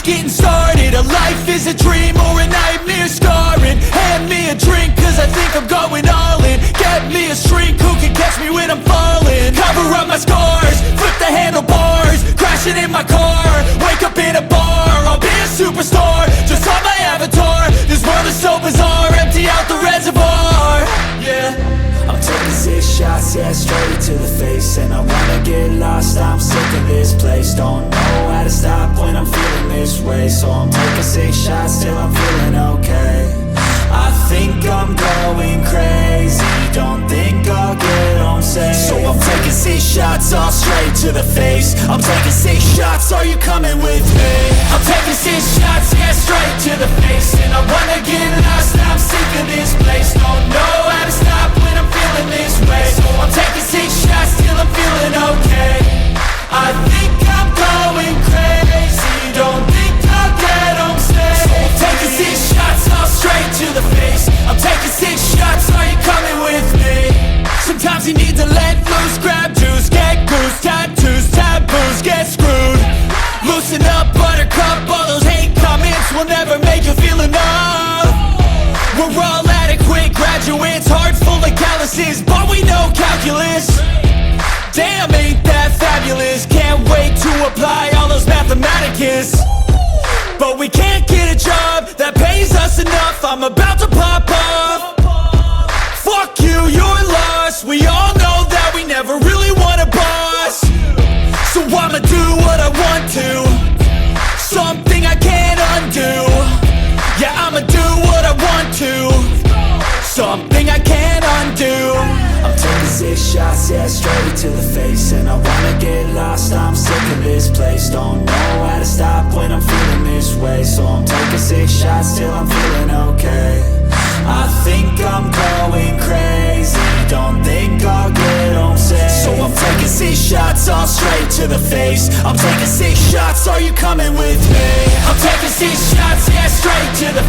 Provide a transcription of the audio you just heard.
getting started. A life is a dream or a nightmare scarring. Hand me a drink cause I think I'm going all in. Get me a shrink who can catch me when I'm falling. Cover up my scars, flip the handlebars, crashing in my car, wake up in a bar. I'll be a superstar, just on my avatar. This world is so bizarre, empty out the reservoir. Yeah, I'm taking 6 shots, yeah, straight to the face. And I wanna get lost, I'm sick of this place. Don't know how to stop when I'm feeling this way. So I'm taking 6 shots till I'm feeling okay. I think I'm going crazy, don't think I'll get home safe. So I'm taking 6 shots, all straight to the face. I'm taking 6 shots, are you coming with me? I'm taking 6 shots, yeah, straight to the face. And I wanna get lost, I'm sick of this place. Don't know how to stop when I'm feeling this way. So I'm taking 6 shots till I'm feeling okay. I think I'm going crazy, don't think I'll get home safe. So I'm taking 6 shots, all straight to the face. I'm taking 6 shots, are you coming with me? Sometimes you need to let loose, grab juice, get goose, tattoos, taboos, get screwed. Loosen up, buttercup, all those hate comments will never make you feel enough. We're all adequate graduates, heart full of calluses, but we know calculus. Damn, ain't that fabulous? Can't wait to apply all those mathematicus. But we can't get a job that pays us enough. I'm about to pop off. Fuck you, you're lost. We all know that we never really want a boss. So I'ma do what I want to, something I can't undo. Yeah, I'ma do what I want to, something I can't undo. I'm taking 6 shots, yeah, straight to the face. And I wanna get lost, I'm sick of this place. Don't know how to stop when I'm feeling this way. So I'm taking 6 shots till I'm feeling okay. I think I'm going crazy, don't think I'll get home safe. So I'm taking 6 shots, all straight to the face. I'm taking 6 shots, are you coming with me? I'm taking 6 shots, yeah, straight to the